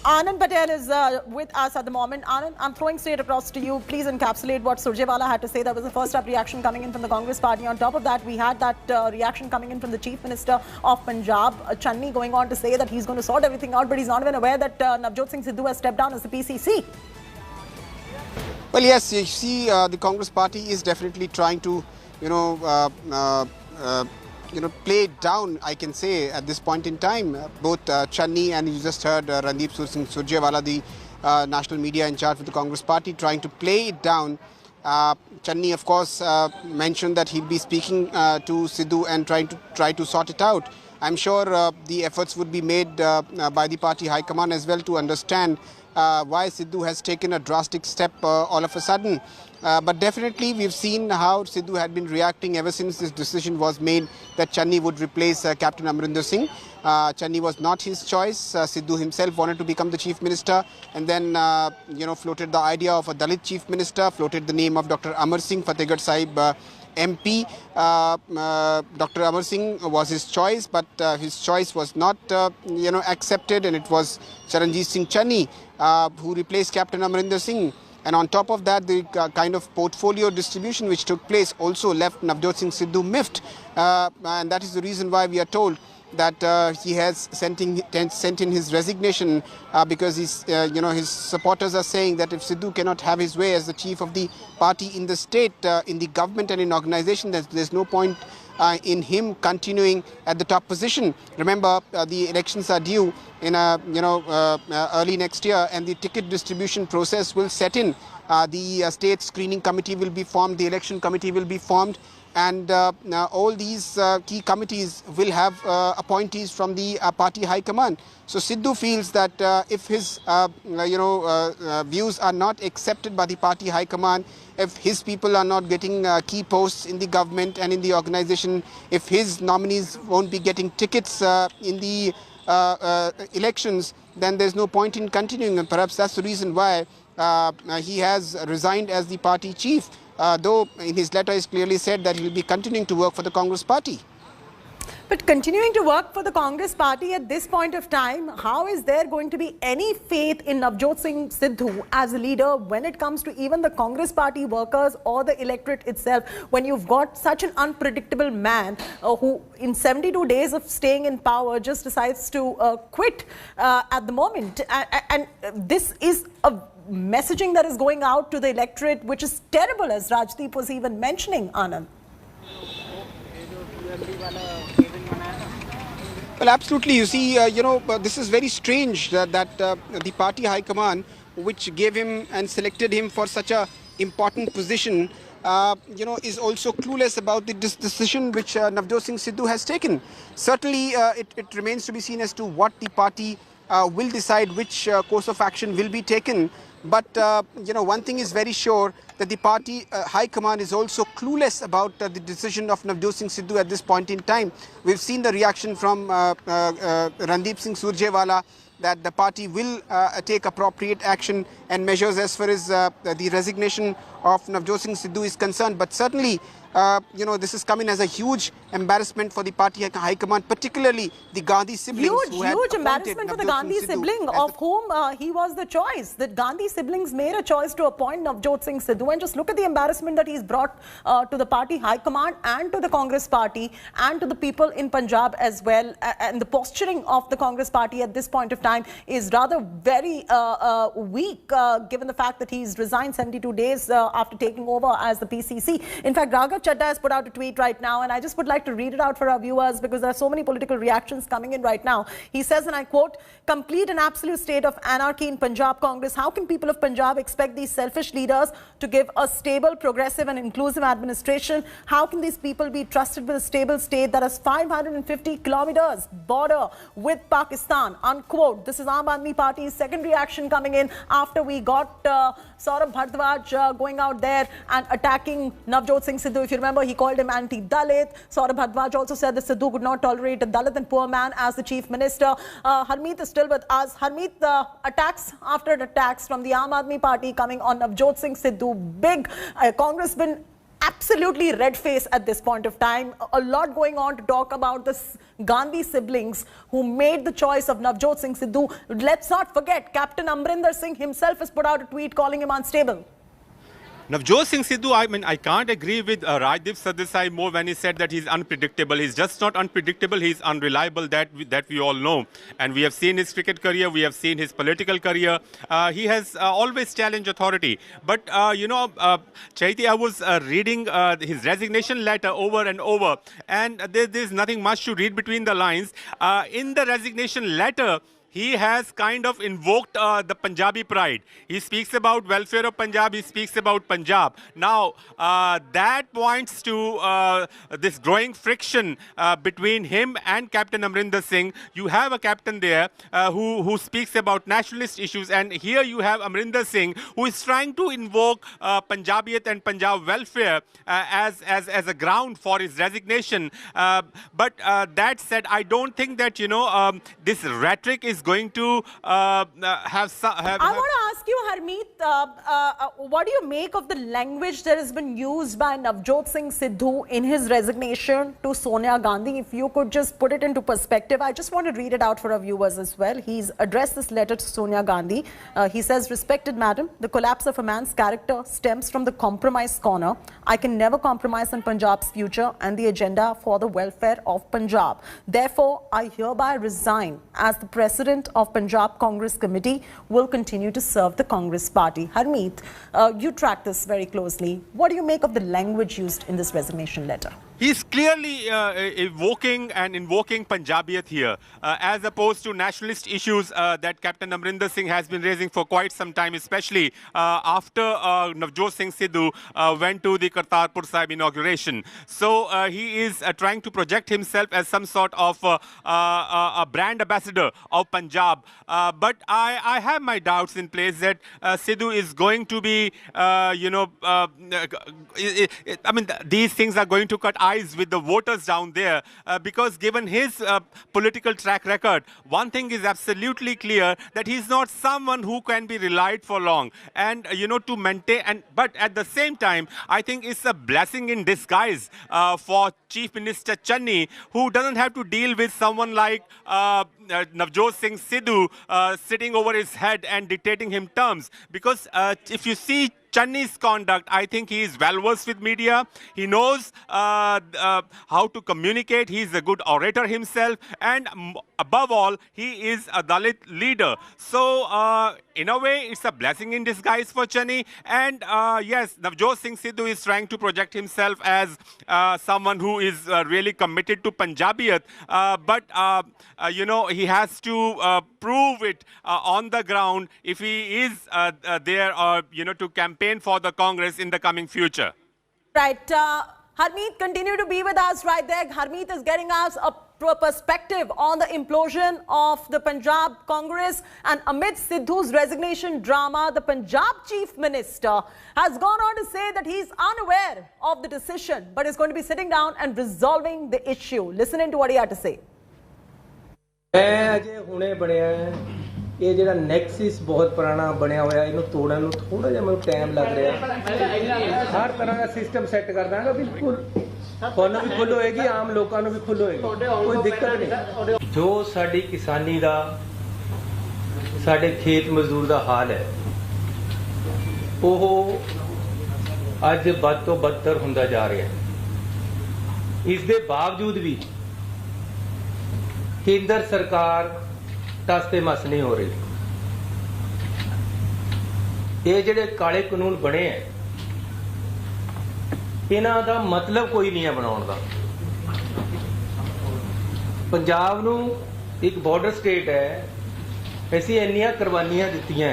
Anand Patel is with us at the moment. Anand, I'm throwing straight across to you. Please encapsulate what Surjewala had to say. That was the first up reaction coming in from the Congress party. On top of that, we had that reaction coming in from the Chief Minister of Punjab, Channi, going on to say that he's going to sort everything out, but he's not even aware that Navjot Singh Sidhu has stepped down as the PCC. Well, yes, you see, the Congress party is definitely trying to, play it down, I can say, at this point in time. Both Channi and you just heard Randeep Singh Surjewala, the national media in charge of the Congress party, trying to play it down. Channi, of course, mentioned that he'll be speaking to Sidhu and try to sort it out. I'm sure the efforts would be made by the party high command as well to understand why Sidhu has taken a drastic step all of a sudden. But definitely we've seen how Sidhu had been reacting ever since this decision was made that Channi would replace Captain Amrinder Singh. Channi was not his choice. Sidhu himself wanted to become the Chief Minister and then, floated the idea of a Dalit Chief Minister, floated the name of Dr. Amar Singh, Fatehgarh Sahib MP. Dr. Amar Singh was his choice, but his choice was not, accepted, and it was Charanjit Singh Channi who replaced Captain Amrinder Singh. And on top of that, the kind of portfolio distribution which took place also left Navjot Singh Sidhu miffed. And that is the reason why we are told that he has sent in his resignation because his supporters are saying that if Sidhu cannot have his way as the chief of the party in the state, in the government and in organization, there's no point in him continuing at the top position. Remember, the elections are due in early next year, and the ticket distribution process will set in. The state screening committee will be formed, the election committee will be formed, and all these key committees will have appointees from the party high command. So Sidhu feels that if his views are not accepted by the party high command, if his people are not getting key posts in the government and in the organization, if his nominees won't be getting tickets in the elections, then there's no point in continuing, and perhaps that's the reason why he has resigned as the party chief. Though in his letter he's clearly said that he will be continuing to work for the Congress party. But continuing to work for the Congress party at this point of time, how is there going to be any faith in Navjot Singh Sidhu as a leader when it comes to even the Congress party workers or the electorate itself, when you've got such an unpredictable man who in 72 days of staying in power just decides to quit at the moment? And this is a messaging that is going out to the electorate, which is terrible, as Rajdeep was even mentioning, Anand. Well, absolutely. You see, this is very strange that the party high command, which gave him and selected him for such a important position, is also clueless about this decision which Navjot Singh Sidhu has taken. Certainly, it remains to be seen as to what the party will decide, which course of action will be taken. But, one thing is very sure, that the party high command is also clueless about the decision of Navjot Singh Sidhu at this point in time. We've seen the reaction from Randeep Singh Surjewala that the party will take appropriate action and measures as far as the resignation of Navjot Singh Sidhu is concerned. But certainly, this has come in as a huge embarrassment for the party high command, particularly the Gandhi siblings. Huge embarrassment for the Gandhi sibling, of whom he was the choice. The Gandhi siblings made a choice to appoint Navjot Singh Sidhu, and just look at the embarrassment that he's brought to the party high command and to the Congress party and to the people in Punjab as well. And the posturing of the Congress party at this point of time is rather very weak, given the fact that he's resigned 72 days after taking over as the PCC. In fact, Raghav Chadha has put out a tweet right now, and I just would like to read it out for our viewers because there are so many political reactions coming in right now. He says, and I quote, "Complete and absolute state of anarchy in Punjab Congress. How can people of Punjab expect these selfish leaders to give a stable, progressive and inclusive administration? How can these people be trusted with a stable state that has 550 kilometers border with Pakistan?" Unquote. This is Aam Aadmi Party's second reaction coming in after we got Saurabh Bhardwaj going out there and attacking Navjot Singh Sidhu. If you remember, he called him anti-Dalit. Saurabh Bhardwaj also said that Sidhu could not tolerate a Dalit and poor man as the chief minister. Harmeet is still with us. Harmeet, attacks after attacks from the Aam Aadmi Party coming on Navjot Singh Sidhu. Big congressman absolutely red face at this point of time. A lot going on to talk about this Gandhi siblings who made the choice of Navjot Singh Sidhu. Let's not forget, Captain Amrinder Singh himself has put out a tweet calling him unstable. Navjot Singh Sidhu, I mean, I can't agree with Rajdeep Sardesai more when he said that he's unpredictable. He's just not unpredictable, he's unreliable, that we all know. And we have seen his cricket career, we have seen his political career. He has always challenged authority. But, Chaiti, I was reading his resignation letter over and over, and there's nothing much to read between the lines. In the resignation letter, he has kind of invoked the Punjabi pride. He speaks about welfare of Punjab, he speaks about Punjab. Now, that points to this growing friction between him and Captain Amrinder Singh. You have a captain there who speaks about nationalist issues, and here you have Amrinder Singh, who is trying to invoke Punjabiyat and Punjab welfare as a ground for his resignation. But that said, I don't think that, this rhetoric is going to have... I want to ask you, Harmeet, what do you make of the language that has been used by Navjot Singh Sidhu in his resignation to Sonia Gandhi? If you could just put it into perspective, I just want to read it out for our viewers as well. He's addressed this letter to Sonia Gandhi. He says, "Respected Madam, the collapse of a man's character stems from the compromise corner. I can never compromise on Punjab's future and the agenda for the welfare of Punjab. Therefore, I hereby resign as the President of Punjab Congress Committee, will continue to serve the Congress party." Harmeet, you track this very closely. What do you make of the language used in this resignation letter? He's clearly invoking Punjabiyat here, as opposed to nationalist issues that Captain Amrinder Singh has been raising for quite some time, especially after Navjot Singh Sidhu went to the Kartarpur Sahib inauguration. So he is trying to project himself as some sort of a brand ambassador of Punjab. But I have my doubts in place that Sidhu is going to be, I mean, these things are going to cut eyes with the voters down there, because given his political track record, one thing is absolutely clear, that he's not someone who can be relied for long. And, to maintain, but at the same time, I think it's a blessing in disguise for Chief Minister Channi, who doesn't have to deal with someone like Navjot Singh Sidhu sitting over his head and dictating him terms. Because if you see Channi's conduct, I think he is well versed with media. He knows how to communicate. He's a good orator himself. And above all, he is a Dalit leader. So in a way, it's a blessing in disguise for Channi. And yes, Navjot Singh Sidhu is trying to project himself as someone who is really committed to Punjabiyat. But, he has to prove it on the ground if he is there, to campaign for the Congress in the coming future. Right. Harmeet, continue to be with us right there. Harmeet is getting us a perspective on the implosion of the Punjab Congress, and amidst Sidhu's resignation drama, the Punjab Chief Minister has gone on to say that he's unaware of the decision, but is going to be sitting down and resolving the issue. Listen into what he had to say. ਇਹ ਜਿਹੜਾ ਨੈਕਸਿਸ ਬਹੁਤ ਪੁਰਾਣਾ ਬਣਿਆ ਹੋਇਆ ਇਹਨੂੰ ਤੋੜਨ ਨੂੰ ਥੋੜਾ ਜਿਹਾ ਮੈਨੂੰ ਟਾਈਮ ਲੱਗ ਰਿਹਾ ਹਰ ਤਰ੍ਹਾਂ ਦਾ ਸਿਸਟਮ ਸੈੱਟ ਕਰ ਦਾਂਗਾ ਬਿਲਕੁਲ ਤੁਹਾਨੂੰ ਵੀ ਖੁੱਲ੍ਹ ਹੋਏਗੀ ਆਮ ਲੋਕਾਂ ਨੂੰ ਵੀ ਖੁੱਲ੍ਹ ਹੋਏਗੀ ਕੋਈ ਦਿੱਕਤ ਨਹੀਂ ਜੋ ਸਾਡੀ ਕਿਸਾਨੀ ਦਾ ਸਾਡੇ ਖੇਤ ਮਜ਼ਦੂਰ ਦਾ ਹਾਲ ਹੈ ਉਹ ਅੱਜ ਵੱਧ ਤੋਂ ਬੱਤਰ ਹੁੰਦਾ ਜਾ ਰਿਹਾ ਹੈ ਇਸ ਦੇ ਬਾਵਜੂਦ ਵੀ ਕੇਂਦਰ ਸਰਕਾਰ ਟਸਤੇ ਮਸ ਨਹੀਂ ਹੋ ਰਹੀ ਇਹ ਜਿਹੜੇ ਕਾਲੇ ਕਾਨੂੰਨ ਬਣੇ ਆ ਇਹਨਾਂ ਦਾ ਮਤਲਬ ਕੋਈ ਨਹੀਂ ਹੈ ਬਣਾਉਣ ਦਾ ਪੰਜਾਬ ਨੂੰ ਇੱਕ ਬਾਰਡਰ ਸਟੇਟ ਹੈ ਅਸੀਂ ਇੰਨੀਆਂ ਕੁਰਬਾਨੀਆਂ ਦਿੱਤੀਆਂ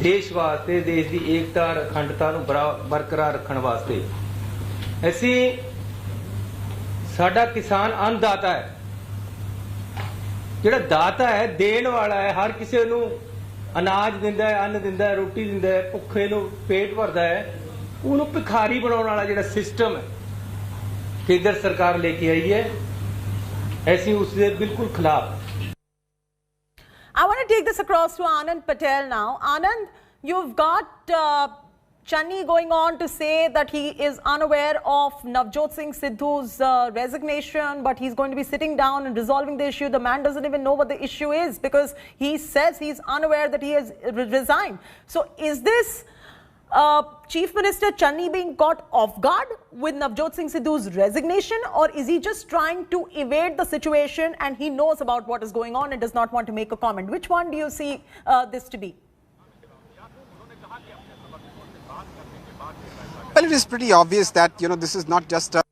ਦੇਸ਼ ਵਾਸਤੇ ਦੇਸ਼ ਦੀ ਏਕਤਾ ਅਖੰਡਤਾ ਨੂੰ ਬਰਕਰਾਰ ਰੱਖਣ ਵਾਸਤੇ ਅਸੀਂ ਸਾਡਾ ਕਿਸਾਨ ਅੰਨਦਾਤਾ ਹੈ ਜਿਹੜਾ ਦਾਤਾ ਹੈ ਦੇਣ ਵਾਲਾ ਹੈ ਹਰ ਕਿਸੇ ਨੂੰ ਅਨਾਜ ਦਿੰਦਾ ਹੈ ਅੰਨ ਦਿੰਦਾ ਹੈ ਰੋਟੀ ਦਿੰਦਾ ਹੈ ਭੁੱਖੇ ਨੂੰ ਪੇਟ ਭਰਦਾ ਹੈ ਉਹਨੂੰ ਭਿਖਾਰੀ ਬਣਾਉਣ ਵਾਲਾ ਜਿਹੜਾ ਸਿਸਟਮ ਹੈ ਕੇਂਦਰ ਸਰਕਾਰ ਲੈ ਕੇ ਆਈ ਹੈ ਅਸੀਂ ਉਸ ਦੇ ਬਿਲਕੁਲ ਖਿਲਾਫ I want to take this across to Anand Patel now. Anand, you've got Channi going on to say that he is unaware of Navjot Singh Sidhu's resignation, but he's going to be sitting down and resolving the issue. The man doesn't even know what the issue is because he says he's unaware that he has resigned. So is this Chief Minister Channi being caught off guard with Navjot Singh Sidhu's resignation, or is he just trying to evade the situation and he knows about what is going on and does not want to make a comment? Which one do you see this to be? Well, it is pretty obvious that, this is not just a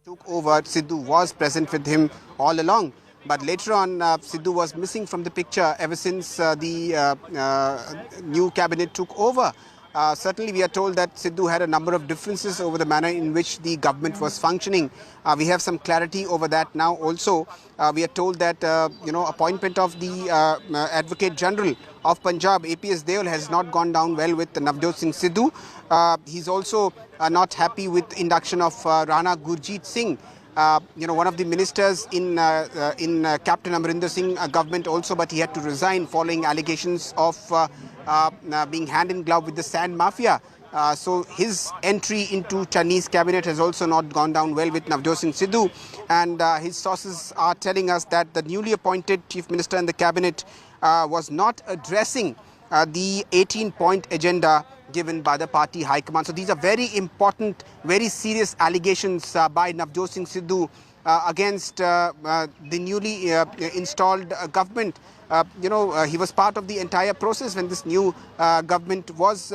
took over. Sidhu was present with him all along. But later on, Sidhu was missing from the picture ever since the new cabinet took over. Certainly, we are told that Sidhu had a number of differences over the manner in which the government was functioning. We have some clarity over that now also. We are told that, appointment of the Advocate General of Punjab, APS Deol, has not gone down well with Navjot Singh Sidhu. He's also not happy with induction of Rana Gurjeet Singh. One of the ministers in Captain Amarinder Singh government also, but he had to resign following allegations of being hand in glove with the sand mafia. So his entry into Channi's cabinet has also not gone down well with Navjot Singh Sidhu, and his sources are telling us that the newly appointed chief minister in the cabinet was not addressing the 18-point agenda given by the party high command. So these are very important, very serious allegations by Navjot Singh Sidhu against the newly installed government. He was part of the entire process when this new government was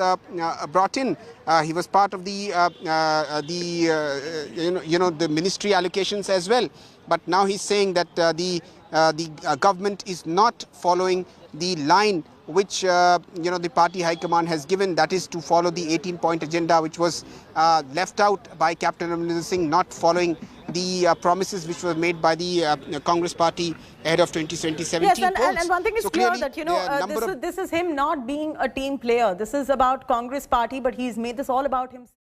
brought in. He was part of the ministry allocations as well. But now he's saying that the government is not following the line which the party high command has given, that is to follow the 18-point agenda, which was left out by Captain Amarinder Singh, not following the promises which were made by the Congress party ahead of 2017 Yes, polls. and one thing is So clear clearly, that this is him not being a team player. This is about Congress party, but he's made this all about himself.